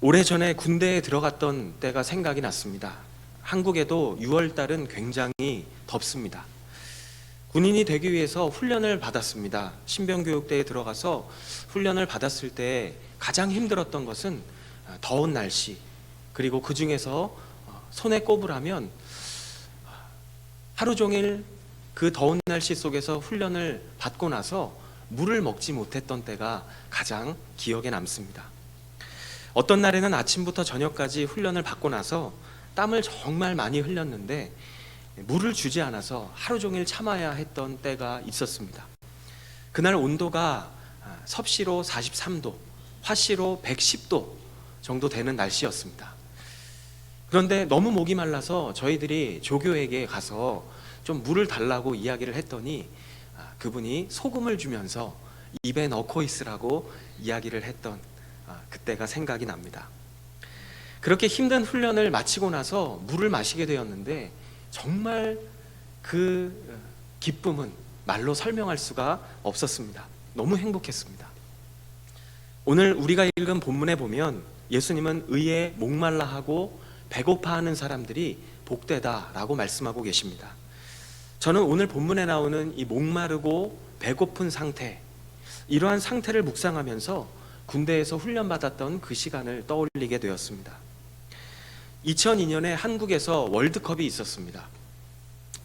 오래전에 군대에 들어갔던 때가 생각이 났습니다. 한국에도 6월달은 굉장히 덥습니다. 군인이 되기 위해서 훈련을 받았습니다. 신병교육대에 들어가서 훈련을 받았을 때 가장 힘들었던 것은 더운 날씨, 그리고 그 중에서 손에 꼽으라면 하루 종일 그 더운 날씨 속에서 훈련을 받고 나서 물을 먹지 못했던 때가 가장 기억에 남습니다. 어떤 날에는 아침부터 저녁까지 훈련을 받고 나서 땀을 정말 많이 흘렸는데 물을 주지 않아서 하루 종일 참아야 했던 때가 있었습니다. 그날 온도가 섭씨로 43도, 화씨로 110도 정도 되는 날씨였습니다. 그런데 너무 목이 말라서 저희들이 조교에게 가서 좀 물을 달라고 이야기를 했더니 그분이 소금을 주면서 입에 넣고 있으라고 이야기를 했던 그때가 생각이 납니다. 그렇게 힘든 훈련을 마치고 나서 물을 마시게 되었는데 정말 그 기쁨은 말로 설명할 수가 없었습니다. 너무 행복했습니다. 오늘 우리가 읽은 본문에 보면 예수님은 의에 목말라하고 배고파하는 사람들이 복되다라고 말씀하고 계십니다. 저는 오늘 본문에 나오는 이 목마르고 배고픈 상태, 이러한 상태를 묵상하면서 군대에서 훈련받았던 그 시간을 떠올리게 되었습니다. 2002년에 한국에서 월드컵이 있었습니다.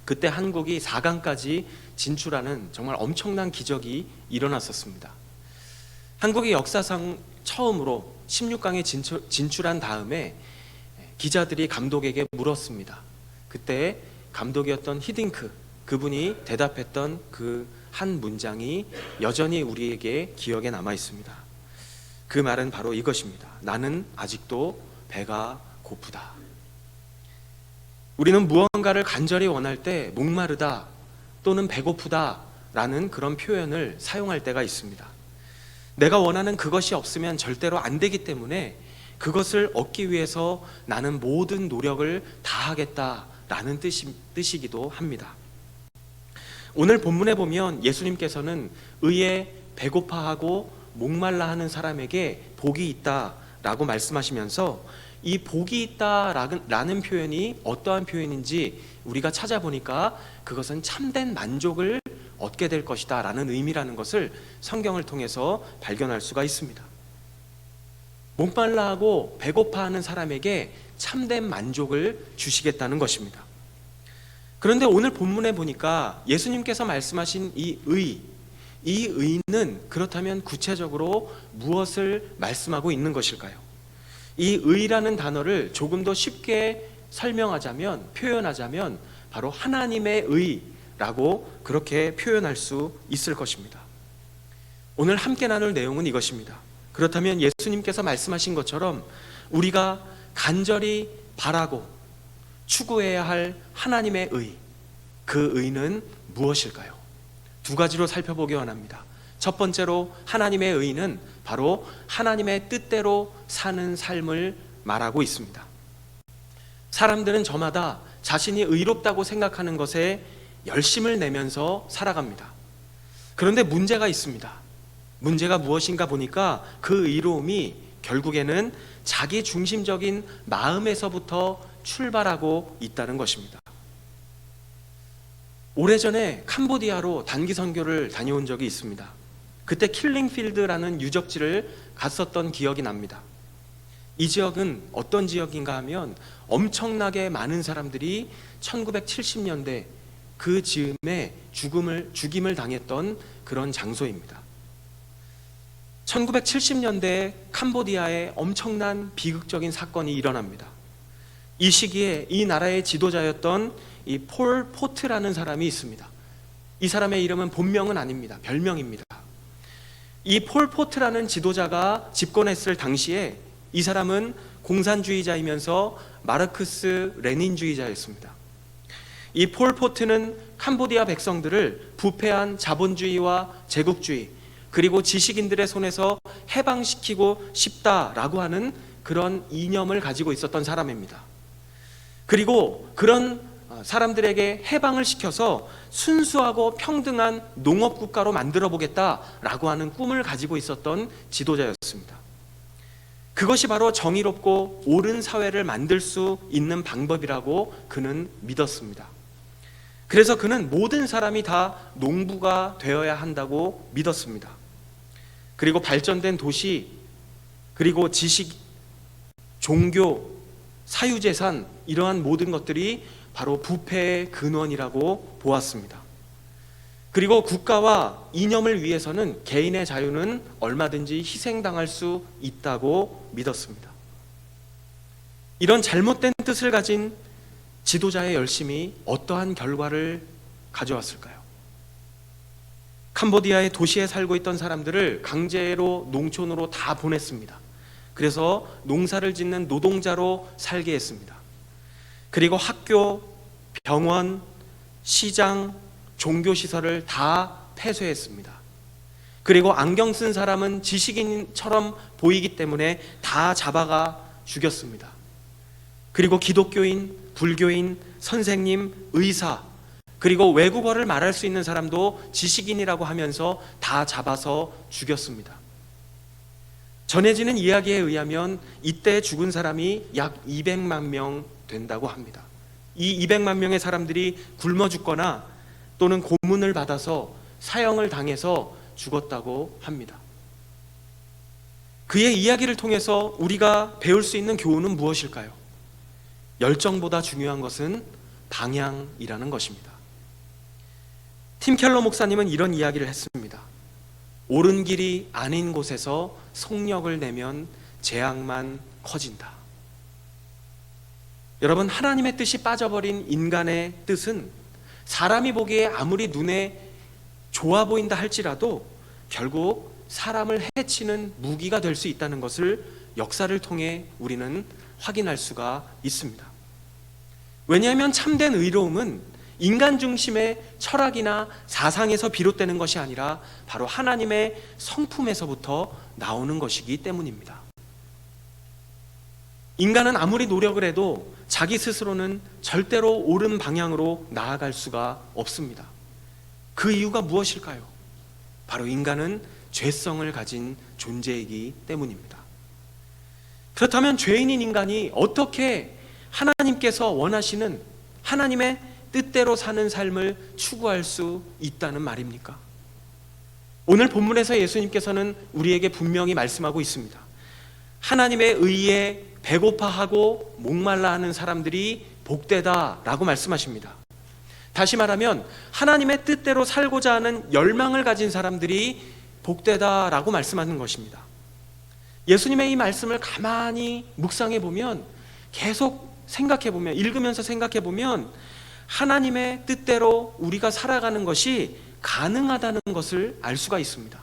그때 한국이 4강까지 진출하는 정말 엄청난 기적이 일어났었습니다. 한국이 역사상 처음으로 16강에 진출한 다음에 기자들이 감독에게 물었습니다. 그때 감독이었던 히딩크, 그분이 대답했던 그 한 문장이 여전히 우리에게 기억에 남아 있습니다. 그 말은 바로 이것입니다. 나는 아직도 배가 고프다. 우리는 무언가를 간절히 원할 때 목마르다 또는 배고프다 라는 그런 표현을 사용할 때가 있습니다. 내가 원하는 그것이 없으면 절대로 안 되기 때문에 그것을 얻기 위해서 나는 모든 노력을 다하겠다라는 뜻이기도 합니다. 오늘 본문에 보면 예수님께서는 의에 배고파하고 목말라하는 사람에게 복이 있다라고 말씀하시면서 이 복이 있다라는 표현이 어떠한 표현인지 우리가 찾아보니까 그것은 참된 만족을 얻게 될 것이다 라는 의미라는 것을 성경을 통해서 발견할 수가 있습니다. 목말라하고 배고파하는 사람에게 참된 만족을 주시겠다는 것입니다. 그런데 오늘 본문에 보니까 예수님께서 말씀하신 이 의는 그렇다면 구체적으로 무엇을 말씀하고 있는 것일까요? 이 의라는 단어를 조금 더 쉽게 설명하자면, 표현하자면 바로 하나님의 의라고 그렇게 표현할 수 있을 것입니다. 오늘 함께 나눌 내용은 이것입니다. 그렇다면 예수님께서 말씀하신 것처럼 우리가 간절히 바라고 추구해야 할 하나님의 의, 그 의는 무엇일까요? 두 가지로 살펴보기 원합니다. 첫 번째로 하나님의 의는 바로 하나님의 뜻대로 사는 삶을 말하고 있습니다. 사람들은 저마다 자신이 의롭다고 생각하는 것에 열심을 내면서 살아갑니다. 그런데 문제가 있습니다. 문제가 무엇인가 보니까 그 의로움이 결국에는 자기 중심적인 마음에서부터 출발하고 있다는 것입니다. 오래전에 캄보디아로 단기 선교를 다녀온 적이 있습니다. 그때 킬링필드라는 유적지를 갔었던 기억이 납니다. 이 지역은 어떤 지역인가 하면 엄청나게 많은 사람들이 1970년대 그 즈음에 죽임을 당했던 그런 장소입니다. 1970년대에 캄보디아에 엄청난 비극적인 사건이 일어납니다. 이 시기에 이 나라의 지도자였던 이 폴 포트라는 사람이 있습니다. 이 사람의 이름은 본명은 아닙니다. 별명입니다. 이 폴 포트라는 지도자가 집권했을 당시에 이 사람은 공산주의자이면서 마르크스 레닌주의자였습니다. 이 폴 포트는 캄보디아 백성들을 부패한 자본주의와 제국주의 그리고 지식인들의 손에서 해방시키고 싶다라고 하는 그런 이념을 가지고 있었던 사람입니다. 그리고 그런 사람들에게 해방을 시켜서 순수하고 평등한 농업국가로 만들어 보겠다라고 하는 꿈을 가지고 있었던 지도자였습니다. 그것이 바로 정의롭고 옳은 사회를 만들 수 있는 방법이라고 그는 믿었습니다. 그래서 그는 모든 사람이 다 농부가 되어야 한다고 믿었습니다. 그리고 발전된 도시, 그리고 지식, 종교, 사유재산, 이러한 모든 것들이 바로 부패의 근원이라고 보았습니다. 그리고 국가와 이념을 위해서는 개인의 자유는 얼마든지 희생당할 수 있다고 믿었습니다. 이런 잘못된 뜻을 가진 지도자의 열심이 어떠한 결과를 가져왔을까요? 캄보디아의 도시에 살고 있던 사람들을 강제로 농촌으로 다 보냈습니다. 그래서 농사를 짓는 노동자로 살게 했습니다. 그리고 학교, 병원, 시장, 종교시설을 다 폐쇄했습니다. 그리고 안경 쓴 사람은 지식인처럼 보이기 때문에 다 잡아가 죽였습니다. 그리고 기독교인, 불교인, 선생님, 의사, 그리고 외국어를 말할 수 있는 사람도 지식인이라고 하면서 다 잡아서 죽였습니다. 전해지는 이야기에 의하면 이때 죽은 사람이 약 200만 명 된다고 합니다. 이 200만 명의 사람들이 굶어 죽거나 또는 고문을 받아서 사형을 당해서 죽었다고 합니다. 그의 이야기를 통해서 우리가 배울 수 있는 교훈은 무엇일까요? 열정보다 중요한 것은 방향이라는 것입니다. 팀 켈러 목사님은 이런 이야기를 했습니다. 옳은 길이 아닌 곳에서 속력을 내면 재앙만 커진다. 여러분, 하나님의 뜻이 빠져버린 인간의 뜻은 사람이 보기에 아무리 눈에 좋아 보인다 할지라도 결국 사람을 해치는 무기가 될 수 있다는 것을 역사를 통해 우리는 확인할 수가 있습니다. 왜냐하면 참된 의로움은 인간 중심의 철학이나 사상에서 비롯되는 것이 아니라 바로 하나님의 성품에서부터 나오는 것이기 때문입니다. 인간은 아무리 노력을 해도 자기 스스로는 절대로 옳은 방향으로 나아갈 수가 없습니다. 그 이유가 무엇일까요? 바로 인간은 죄성을 가진 존재이기 때문입니다. 그렇다면 죄인인 인간이 어떻게 하나님께서 원하시는 하나님의 뜻대로 사는 삶을 추구할 수 있다는 말입니까? 오늘 본문에서 예수님께서는 우리에게 분명히 말씀하고 있습니다. 하나님의 의에 배고파하고 목말라 하는 사람들이 복되다라고 말씀하십니다. 다시 말하면 하나님의 뜻대로 살고자 하는 열망을 가진 사람들이 복되다라고 말씀하는 것입니다. 예수님의 이 말씀을 가만히 묵상해 보면, 계속 생각해 보면, 읽으면서 생각해 보면 하나님의 뜻대로 우리가 살아가는 것이 가능하다는 것을 알 수가 있습니다.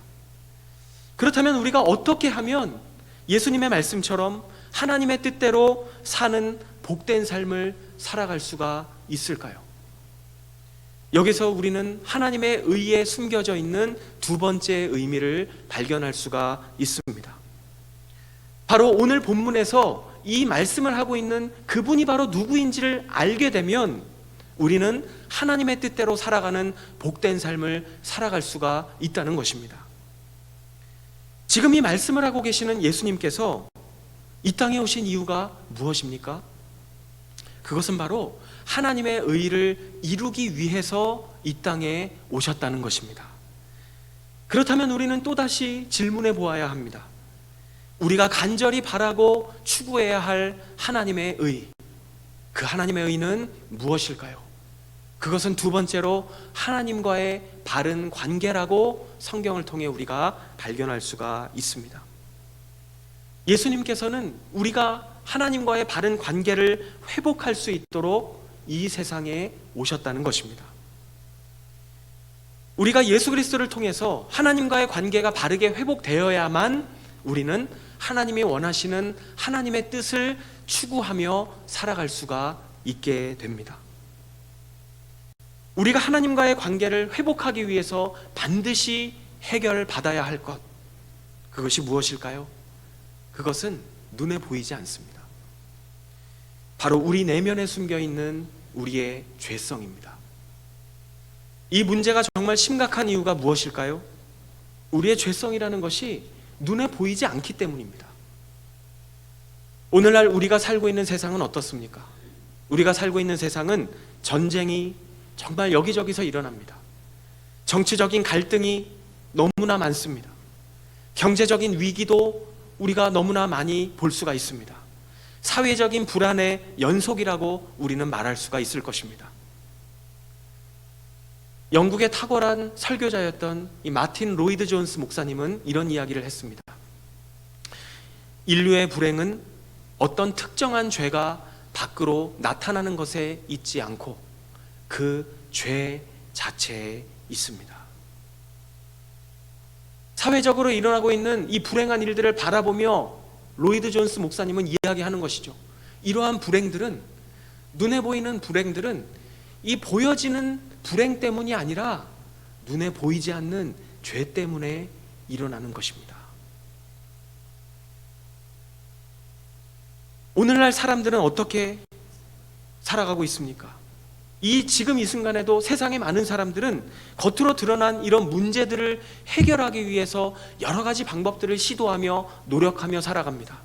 그렇다면 우리가 어떻게 하면 예수님의 말씀처럼 하나님의 뜻대로 사는 복된 삶을 살아갈 수가 있을까요? 여기서 우리는 하나님의 의에 숨겨져 있는 두 번째 의미를 발견할 수가 있습니다. 바로 오늘 본문에서 이 말씀을 하고 있는 그분이 바로 누구인지를 알게 되면 우리는 하나님의 뜻대로 살아가는 복된 삶을 살아갈 수가 있다는 것입니다. 지금 이 말씀을 하고 계시는 예수님께서 이 땅에 오신 이유가 무엇입니까? 그것은 바로 하나님의 의를 이루기 위해서 이 땅에 오셨다는 것입니다. 그렇다면 우리는 또다시 질문해 보아야 합니다. 우리가 간절히 바라고 추구해야 할 하나님의 의, 그 하나님의 의는 무엇일까요? 그것은 두 번째로 하나님과의 바른 관계라고 성경을 통해 우리가 발견할 수가 있습니다. 예수님께서는 우리가 하나님과의 바른 관계를 회복할 수 있도록 이 세상에 오셨다는 것입니다. 우리가 예수 그리스도를 통해서 하나님과의 관계가 바르게 회복되어야만 우리는 하나님이 원하시는 하나님의 뜻을 추구하며 살아갈 수가 있게 됩니다. 우리가 하나님과의 관계를 회복하기 위해서 반드시 해결받아야 할 것, 그것이 무엇일까요? 그것은 눈에 보이지 않습니다. 바로 우리 내면에 숨겨있는 우리의 죄성입니다. 이 문제가 정말 심각한 이유가 무엇일까요? 우리의 죄성이라는 것이 눈에 보이지 않기 때문입니다. 오늘날 우리가 살고 있는 세상은 어떻습니까? 우리가 살고 있는 세상은 전쟁이 정말 여기저기서 일어납니다. 정치적인 갈등이 너무나 많습니다. 경제적인 위기도 우리가 너무나 많이 볼 수가 있습니다. 사회적인 불안의 연속이라고 우리는 말할 수가 있을 것입니다. 영국의 탁월한 설교자였던 이 마틴 로이드 존스 목사님은 이런 이야기를 했습니다. 인류의 불행은 어떤 특정한 죄가 밖으로 나타나는 것에 있지 않고 그 죄 자체에 있습니다. 사회적으로 일어나고 있는 이 불행한 일들을 바라보며 로이드 존스 목사님은 이야기하는 것이죠. 이러한 불행들은, 눈에 보이는 불행들은 이 보여지는 불행 때문이 아니라 눈에 보이지 않는 죄 때문에 일어나는 것입니다. 오늘날 사람들은 어떻게 살아가고 있습니까? 지금 이 순간에도 세상의 많은 사람들은 겉으로 드러난 이런 문제들을 해결하기 위해서 여러 가지 방법들을 시도하며 노력하며 살아갑니다.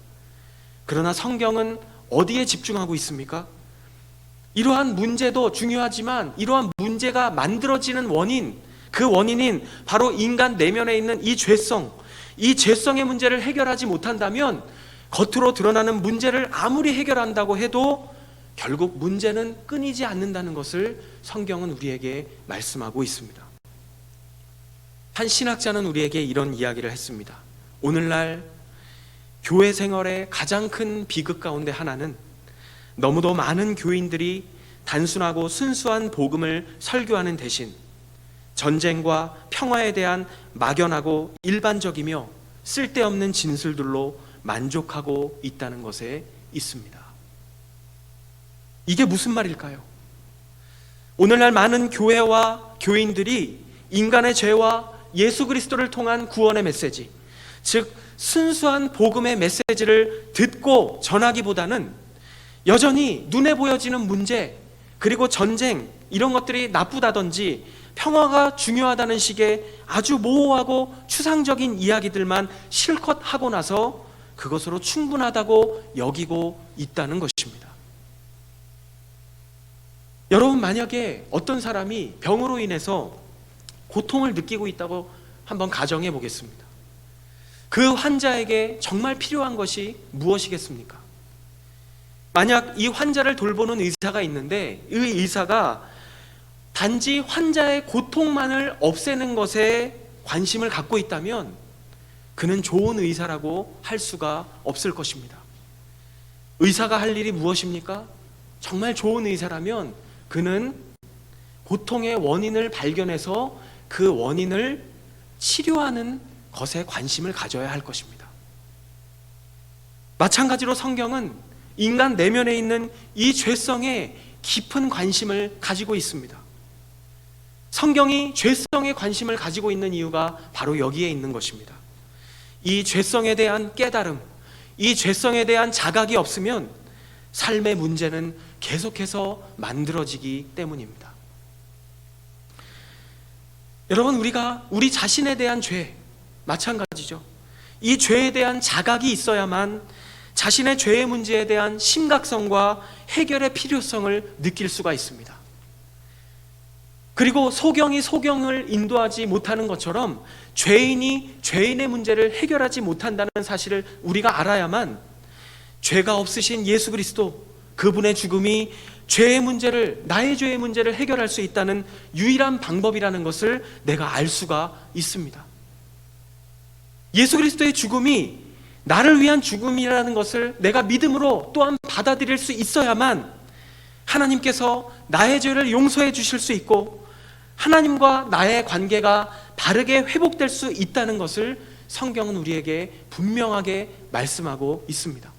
그러나 성경은 어디에 집중하고 있습니까? 이러한 문제도 중요하지만 이러한 문제가 만들어지는 원인, 그 원인인 바로 인간 내면에 있는 이 죄성의 문제를 해결하지 못한다면 겉으로 드러나는 문제를 아무리 해결한다고 해도 결국 문제는 끊이지 않는다는 것을 성경은 우리에게 말씀하고 있습니다. 한 신학자는 우리에게 이런 이야기를 했습니다. 오늘날 교회 생활의 가장 큰 비극 가운데 하나는 너무도 많은 교인들이 단순하고 순수한 복음을 설교하는 대신 전쟁과 평화에 대한 막연하고 일반적이며 쓸데없는 진술들로 만족하고 있다는 것에 있습니다. 이게 무슨 말일까요? 오늘날 많은 교회와 교인들이 인간의 죄와 예수 그리스도를 통한 구원의 메시지, 즉 순수한 복음의 메시지를 듣고 전하기보다는 여전히 눈에 보여지는 문제, 그리고 전쟁, 이런 것들이 나쁘다든지 평화가 중요하다는 식의 아주 모호하고 추상적인 이야기들만 실컷 하고 나서 그것으로 충분하다고 여기고 있다는 것입니다. 여러분, 만약에 어떤 사람이 병으로 인해서 고통을 느끼고 있다고 한번 가정해 보겠습니다. 그 환자에게 정말 필요한 것이 무엇이겠습니까? 만약 이 환자를 돌보는 의사가 있는데 이 의사가 단지 환자의 고통만을 없애는 것에 관심을 갖고 있다면 그는 좋은 의사라고 할 수가 없을 것입니다. 의사가 할 일이 무엇입니까? 정말 좋은 의사라면 그는 고통의 원인을 발견해서 그 원인을 치료하는 것에 관심을 가져야 할 것입니다. 마찬가지로 성경은 인간 내면에 있는 이 죄성에 깊은 관심을 가지고 있습니다. 성경이 죄성에 관심을 가지고 있는 이유가 바로 여기에 있는 것입니다. 이 죄성에 대한 깨달음, 이 죄성에 대한 자각이 없으면 삶의 문제는 계속해서 만들어지기 때문입니다. 여러분, 우리가 우리 자신에 대한 죄, 마찬가지죠. 이 죄에 대한 자각이 있어야만 자신의 죄의 문제에 대한 심각성과 해결의 필요성을 느낄 수가 있습니다. 그리고 소경이 소경을 인도하지 못하는 것처럼 죄인이 죄인의 문제를 해결하지 못한다는 사실을 우리가 알아야만 죄가 없으신 예수 그리스도, 그분의 죽음이 죄의 문제를, 나의 죄의 문제를 해결할 수 있다는 유일한 방법이라는 것을 내가 알 수가 있습니다. 예수 그리스도의 죽음이 나를 위한 죽음이라는 것을 내가 믿음으로 또한 받아들일 수 있어야만 하나님께서 나의 죄를 용서해 주실 수 있고 하나님과 나의 관계가 바르게 회복될 수 있다는 것을 성경은 우리에게 분명하게 말씀하고 있습니다.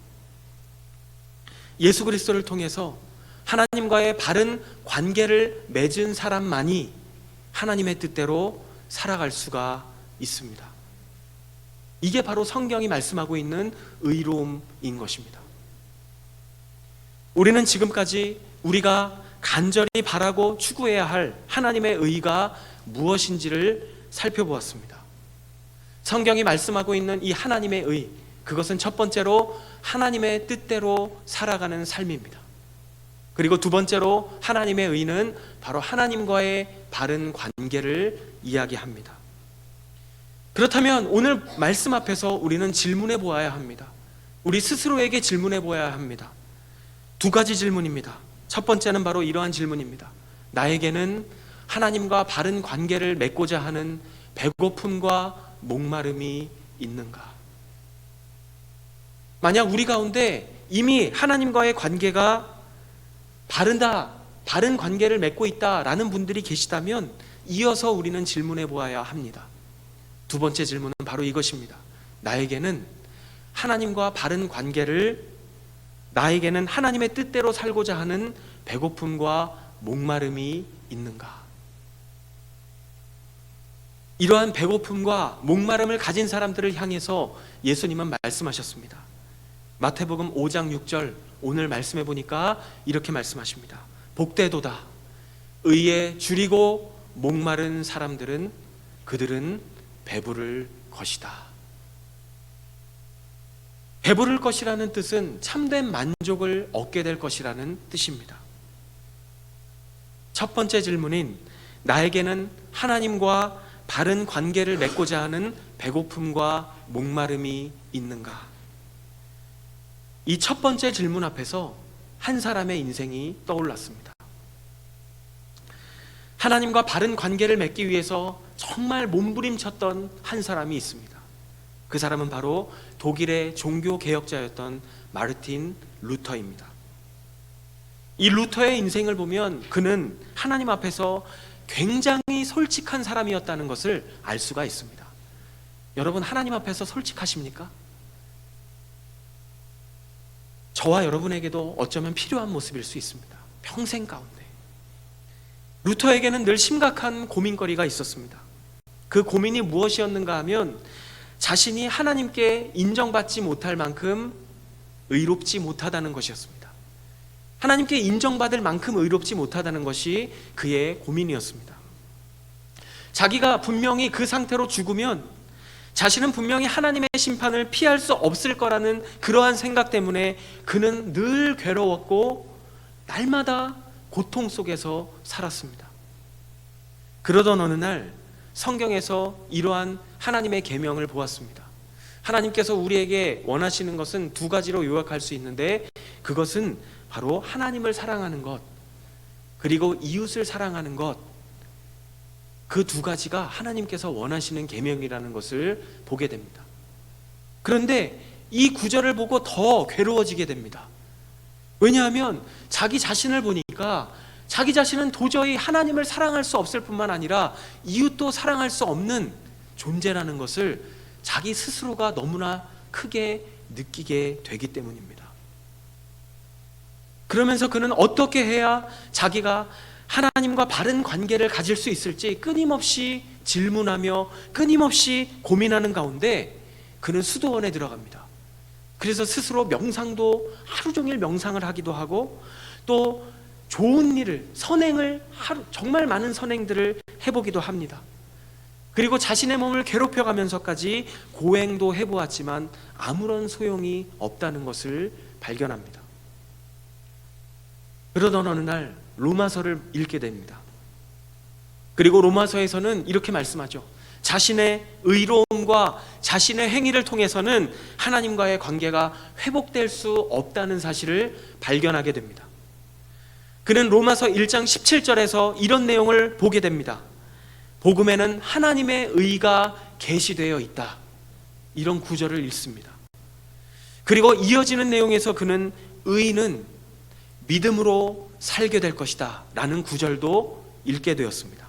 예수 그리스도를 통해서 하나님과의 바른 관계를 맺은 사람만이 하나님의 뜻대로 살아갈 수가 있습니다. 이게 바로 성경이 말씀하고 있는 의로움인 것입니다. 우리는 지금까지 우리가 간절히 바라고 추구해야 할 하나님의 의가 무엇인지를 살펴보았습니다. 성경이 말씀하고 있는 이 하나님의 의, 그것은 첫 번째로 하나님의 뜻대로 살아가는 삶입니다. 그리고 두 번째로 하나님의 의는 바로 하나님과의 바른 관계를 이야기합니다. 그렇다면 오늘 말씀 앞에서 우리는 질문해 보아야 합니다. 우리 스스로에게 질문해 보아야 합니다. 두 가지 질문입니다. 첫 번째는 바로 이러한 질문입니다. 나에게는 하나님과 바른 관계를 맺고자 하는 배고픔과 목마름이 있는가? 만약 우리 가운데 이미 하나님과의 관계가 바른 관계를 맺고 있다라는 분들이 계시다면 이어서 우리는 질문해 보아야 합니다. 두 번째 질문은 바로 이것입니다. 나에게는 하나님과 바른 관계를, 나에게는 하나님의 뜻대로 살고자 하는 배고픔과 목마름이 있는가? 이러한 배고픔과 목마름을 가진 사람들을 향해서 예수님은 말씀하셨습니다. 마태복음 5장 6절 오늘 말씀해 보니까 이렇게 말씀하십니다. 복되도다. 의에 줄이고 목마른 사람들은 그들은 배부를 것이다. 배부를 것이라는 뜻은 참된 만족을 얻게 될 것이라는 뜻입니다. 첫 번째 질문인 나에게는 하나님과 바른 관계를 맺고자 하는 배고픔과 목마름이 있는가? 이 첫 번째 질문 앞에서 한 사람의 인생이 떠올랐습니다. 하나님과 바른 관계를 맺기 위해서 정말 몸부림쳤던 한 사람이 있습니다. 그 사람은 바로 독일의 종교 개혁자였던 마르틴 루터입니다. 이 루터의 인생을 보면 그는 하나님 앞에서 굉장히 솔직한 사람이었다는 것을 알 수가 있습니다. 여러분, 하나님 앞에서 솔직하십니까? 저와 여러분에게도 어쩌면 필요한 모습일 수 있습니다. 평생 가운데. 루터에게는 늘 심각한 고민거리가 있었습니다. 그 고민이 무엇이었는가 하면 자신이 하나님께 인정받지 못할 만큼 의롭지 못하다는 것이었습니다. 하나님께 인정받을 만큼 의롭지 못하다는 것이 그의 고민이었습니다. 자기가 분명히 그 상태로 죽으면 자신은 분명히 하나님의 심판을 피할 수 없을 거라는 그러한 생각 때문에 그는 늘 괴로웠고 날마다 고통 속에서 살았습니다. 그러던 어느 날 성경에서 이러한 하나님의 계명을 보았습니다. 하나님께서 우리에게 원하시는 것은 두 가지로 요약할 수 있는데 그것은 바로 하나님을 사랑하는 것, 그리고 이웃을 사랑하는 것, 그 두 가지가 하나님께서 원하시는 계명이라는 것을 보게 됩니다. 그런데 이 구절을 보고 더 괴로워지게 됩니다. 왜냐하면 자기 자신을 보니까 자기 자신은 도저히 하나님을 사랑할 수 없을 뿐만 아니라 이웃도 사랑할 수 없는 존재라는 것을 자기 스스로가 너무나 크게 느끼게 되기 때문입니다. 그러면서 그는 어떻게 해야 자기가 하나님과 바른 관계를 가질 수 있을지 끊임없이 질문하며 끊임없이 고민하는 가운데 그는 수도원에 들어갑니다. 그래서 스스로 명상도 하루 종일 명상을 하기도 하고 또 좋은 일을, 선행을 정말 많은 선행들을 해보기도 합니다. 그리고 자신의 몸을 괴롭혀가면서까지 고행도 해보았지만 아무런 소용이 없다는 것을 발견합니다. 그러던 어느 날 로마서를 읽게 됩니다. 그리고 로마서에서는 이렇게 말씀하죠. 자신의 의로움과 자신의 행위를 통해서는 하나님과의 관계가 회복될 수 없다는 사실을 발견하게 됩니다. 그는 로마서 1장 17절에서 이런 내용을 보게 됩니다. 복음에는 하나님의 의가 계시되어 있다. 이런 구절을 읽습니다. 그리고 이어지는 내용에서 그는 의인은 믿음으로 살게 될 것이다 라는 구절도 읽게 되었습니다.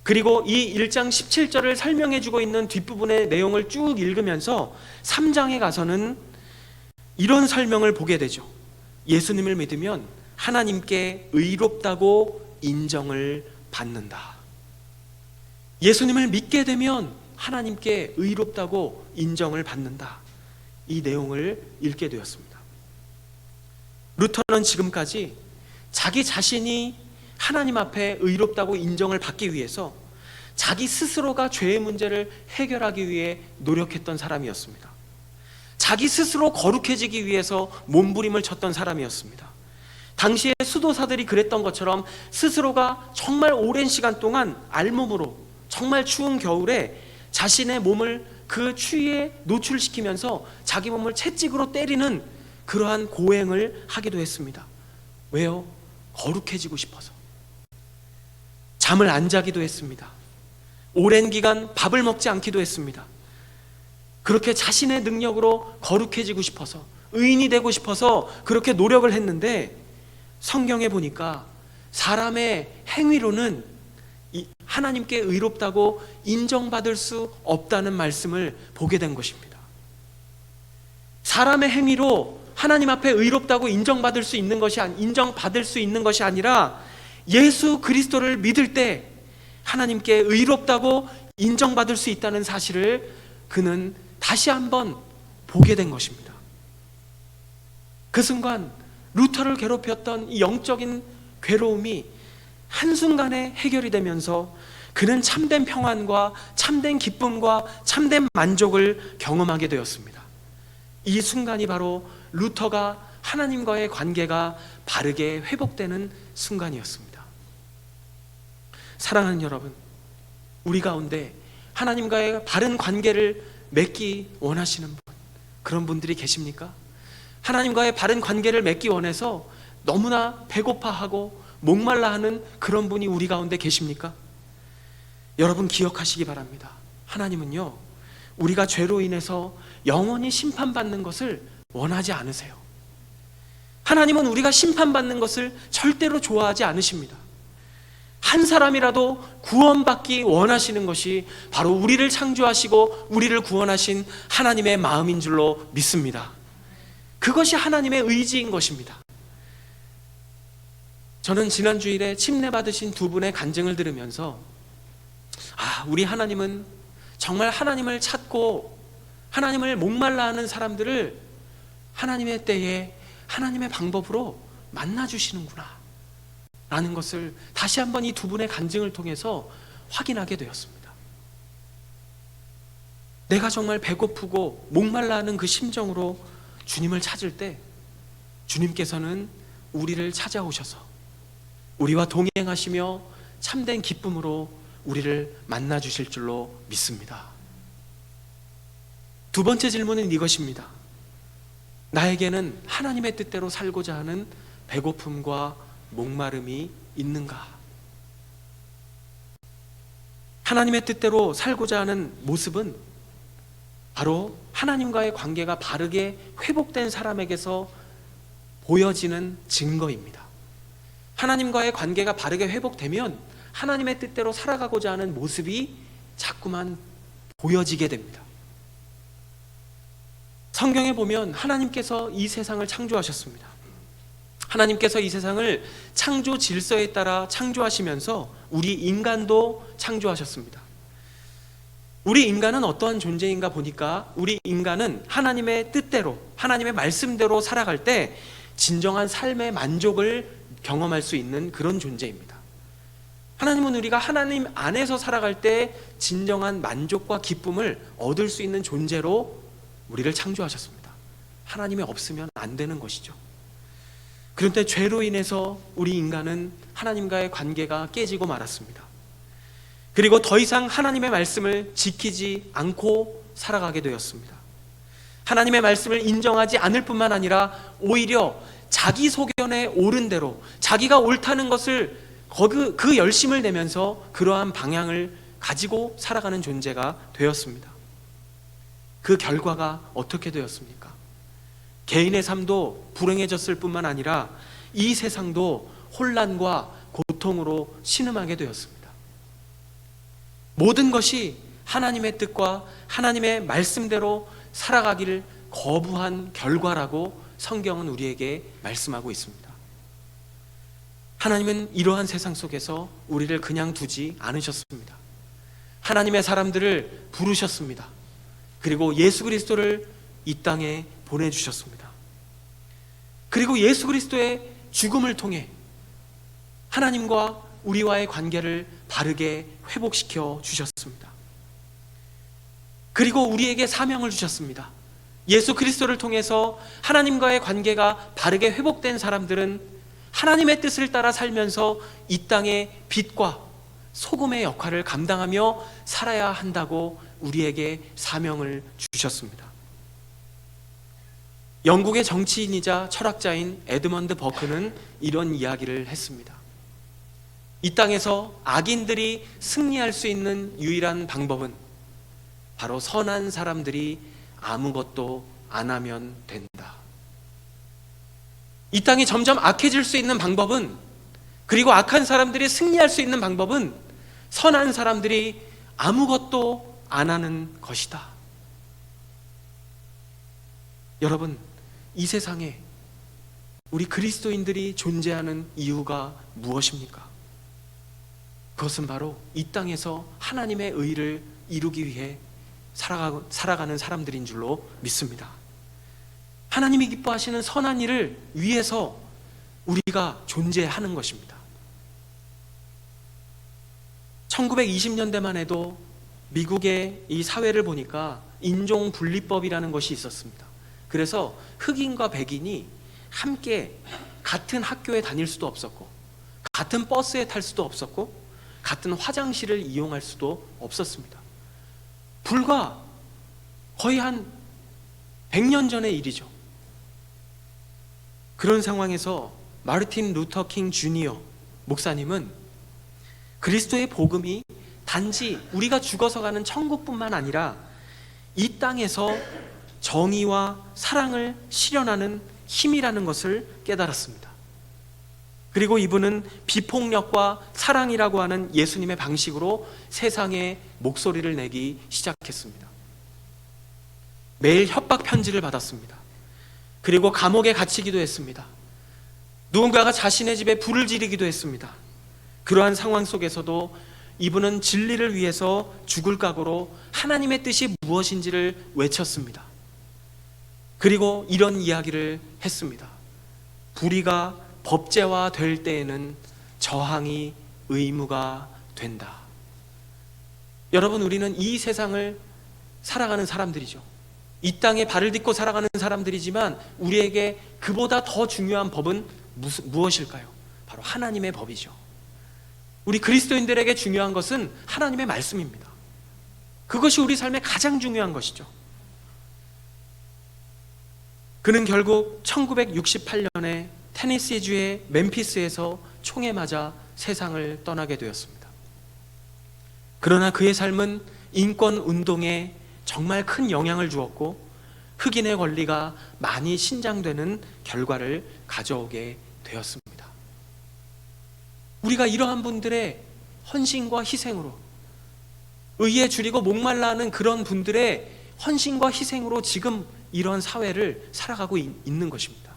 그리고 이 1장 17절을 설명해 주고 있는 뒷부분의 내용을 쭉 읽으면서 3장에 가서는 이런 설명을 보게 되죠. 예수님을 믿으면 하나님께 의롭다고 인정을 받는다. 예수님을 믿게 되면 하나님께 의롭다고 인정을 받는다. 이 내용을 읽게 되었습니다. 루터는 지금까지 자기 자신이 하나님 앞에 의롭다고 인정을 받기 위해서 자기 스스로가 죄의 문제를 해결하기 위해 노력했던 사람이었습니다. 자기 스스로 거룩해지기 위해서 몸부림을 쳤던 사람이었습니다. 당시에 수도사들이 그랬던 것처럼 스스로가 정말 오랜 시간 동안 알몸으로 정말 추운 겨울에 자신의 몸을 그 추위에 노출시키면서 자기 몸을 채찍으로 때리는 그러한 고행을 하기도 했습니다. 왜요? 거룩해지고 싶어서. 잠을 안 자기도 했습니다. 오랜 기간 밥을 먹지 않기도 했습니다. 그렇게 자신의 능력으로 거룩해지고 싶어서, 의인이 되고 싶어서 그렇게 노력을 했는데, 성경에 보니까 사람의 행위로는 하나님께 의롭다고 인정받을 수 없다는 말씀을 보게 된 것입니다. 사람의 행위로 하나님 앞에 의롭다고 인정받을 수 있는 것이 아니라 예수 그리스도를 믿을 때 하나님께 의롭다고 인정받을 수 있다는 사실을 그는 다시 한번 보게 된 것입니다. 그 순간 루터를 괴롭혔던 이 영적인 괴로움이 한순간에 해결이 되면서 그는 참된 평안과 참된 기쁨과 참된 만족을 경험하게 되었습니다. 이 순간이 바로 루터가 하나님과의 관계가 바르게 회복되는 순간이었습니다. 사랑하는 여러분, 우리 가운데 하나님과의 바른 관계를 맺기 원하시는 분, 그런 분들이 계십니까? 하나님과의 바른 관계를 맺기 원해서 너무나 배고파하고 목말라 하는 그런 분이 우리 가운데 계십니까? 여러분 기억하시기 바랍니다. 하나님은요, 우리가 죄로 인해서 영원히 심판받는 것을 원하지 않으세요. 하나님은 우리가 심판받는 것을 절대로 좋아하지 않으십니다. 한 사람이라도 구원받기 원하시는 것이 바로 우리를 창조하시고 우리를 구원하신 하나님의 마음인 줄로 믿습니다. 그것이 하나님의 의지인 것입니다. 저는 지난 주일에 침례 받으신 두 분의 간증을 들으면서 우리 하나님은 정말 하나님을 찾고 하나님을 목말라 하는 사람들을 하나님의 때에 하나님의 방법으로 만나주시는구나 라는 것을 다시 한번 이 두 분의 간증을 통해서 확인하게 되었습니다. 내가 정말 배고프고 목말라 하는 그 심정으로 주님을 찾을 때 주님께서는 우리를 찾아오셔서 우리와 동행하시며 참된 기쁨으로 우리를 만나주실 줄로 믿습니다. 두 번째 질문은 이것입니다. 나에게는 하나님의 뜻대로 살고자 하는 배고픔과 목마름이 있는가? 하나님의 뜻대로 살고자 하는 모습은 바로 하나님과의 관계가 바르게 회복된 사람에게서 보여지는 증거입니다. 하나님과의 관계가 바르게 회복되면 하나님의 뜻대로 살아가고자 하는 모습이 자꾸만 보여지게 됩니다. 성경에 보면 하나님께서 이 세상을 창조하셨습니다. 하나님께서 이 세상을 창조 질서에 따라 창조하시면서 우리 인간도 창조하셨습니다. 우리 인간은 어떠한 존재인가 보니까 우리 인간은 하나님의 뜻대로, 하나님의 말씀대로 살아갈 때 진정한 삶의 만족을 경험할 수 있는 그런 존재입니다. 하나님은 우리가 하나님 안에서 살아갈 때 진정한 만족과 기쁨을 얻을 수 있는 존재로 우리를 창조하셨습니다. 하나님이 없으면 안 되는 것이죠. 그런데 죄로 인해서 우리 인간은 하나님과의 관계가 깨지고 말았습니다. 그리고 더 이상 하나님의 말씀을 지키지 않고 살아가게 되었습니다. 하나님의 말씀을 인정하지 않을 뿐만 아니라 오히려 자기 소견에 옳은 대로 자기가 옳다는 것을 그 열심을 내면서 그러한 방향을 가지고 살아가는 존재가 되었습니다. 그 결과가 어떻게 되었습니까? 개인의 삶도 불행해졌을 뿐만 아니라 이 세상도 혼란과 고통으로 신음하게 되었습니다. 모든 것이 하나님의 뜻과 하나님의 말씀대로 살아가기를 거부한 결과라고 성경은 우리에게 말씀하고 있습니다. 하나님은 이러한 세상 속에서 우리를 그냥 두지 않으셨습니다. 하나님의 사람들을 부르셨습니다. 그리고 예수 그리스도를 이 땅에 보내주셨습니다. 그리고 예수 그리스도의 죽음을 통해 하나님과 우리와의 관계를 바르게 회복시켜 주셨습니다. 그리고 우리에게 사명을 주셨습니다. 예수 그리스도를 통해서 하나님과의 관계가 바르게 회복된 사람들은 하나님의 뜻을 따라 살면서 이 땅의 빛과 소금의 역할을 감당하며 살아야 한다고 우리에게 사명을 주셨습니다. 영국의 정치인이자 철학자인 에드먼드 버크는 이런 이야기를 했습니다. 이 땅에서 악인들이 승리할 수 있는 유일한 방법은 바로 선한 사람들이 아무것도 안 하면 된다. 이 땅이 점점 악해질 수 있는 방법은, 그리고 악한 사람들이 승리할 수 있는 방법은 선한 사람들이 아무것도 안 하는 것이다. 여러분, 이 세상에 우리 그리스도인들이 존재하는 이유가 무엇입니까? 그것은 바로 이 땅에서 하나님의 의를 이루기 위해 살아가는 사람들인 줄로 믿습니다. 하나님이 기뻐하시는 선한 일을 위해서 우리가 존재하는 것입니다. 1920년대만 해도 미국의 이 사회를 보니까 인종분리법이라는 것이 있었습니다. 그래서 흑인과 백인이 함께 같은 학교에 다닐 수도 없었고, 같은 버스에 탈 수도 없었고, 같은 화장실을 이용할 수도 없었습니다. 불과 거의 한 100년 전의 일이죠. 그런 상황에서 마르틴 루터 킹 주니어 목사님은 그리스도의 복음이 단지 우리가 죽어서 가는 천국뿐만 아니라 이 땅에서 정의와 사랑을 실현하는 힘이라는 것을 깨달았습니다. 그리고 이분은 비폭력과 사랑이라고 하는 예수님의 방식으로 세상에 목소리를 내기 시작했습니다. 매일 협박 편지를 받았습니다. 그리고 감옥에 갇히기도 했습니다. 누군가가 자신의 집에 불을 지르기도 했습니다. 그러한 상황 속에서도 이분은 진리를 위해서 죽을 각오로 하나님의 뜻이 무엇인지를 외쳤습니다. 그리고 이런 이야기를 했습니다. 불의가 법제화 될 때에는 저항이 의무가 된다. 여러분, 우리는 이 세상을 살아가는 사람들이죠. 이 땅에 발을 딛고 살아가는 사람들이지만 우리에게 그보다 더 중요한 법은 무엇일까요? 바로 하나님의 법이죠. 우리 그리스도인들에게 중요한 것은 하나님의 말씀입니다. 그것이 우리 삶에 가장 중요한 것이죠. 그는 결국 1968년에 테네시주의 멤피스에서 총에 맞아 세상을 떠나게 되었습니다. 그러나 그의 삶은 인권 운동에 정말 큰 영향을 주었고 흑인의 권리가 많이 신장되는 결과를 가져오게 되었습니다. 우리가 이러한 분들의 헌신과 희생으로, 의에 줄이고 목말라 하는 그런 분들의 헌신과 희생으로 지금 이런 사회를 살아가고 있는 것입니다.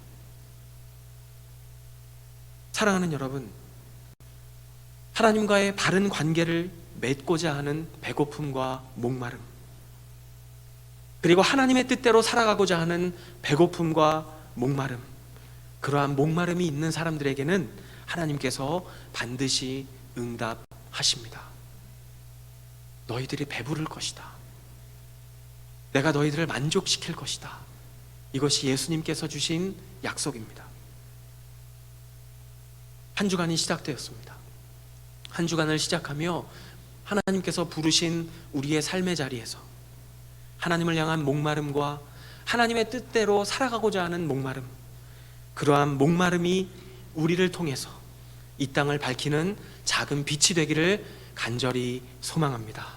사랑하는 여러분, 하나님과의 바른 관계를 맺고자 하는 배고픔과 목마름, 그리고 하나님의 뜻대로 살아가고자 하는 배고픔과 목마름, 그러한 목마름이 있는 사람들에게는 하나님께서 반드시 응답하십니다. 너희들이 배부를 것이다. 내가 너희들을 만족시킬 것이다. 이것이 예수님께서 주신 약속입니다. 한 주간이 시작되었습니다. 한 주간을 시작하며 하나님께서 부르신 우리의 삶의 자리에서 하나님을 향한 목마름과 하나님의 뜻대로 살아가고자 하는 목마름, 그러한 목마름이 우리를 통해서 이 땅을 밝히는 작은 빛이 되기를 간절히 소망합니다.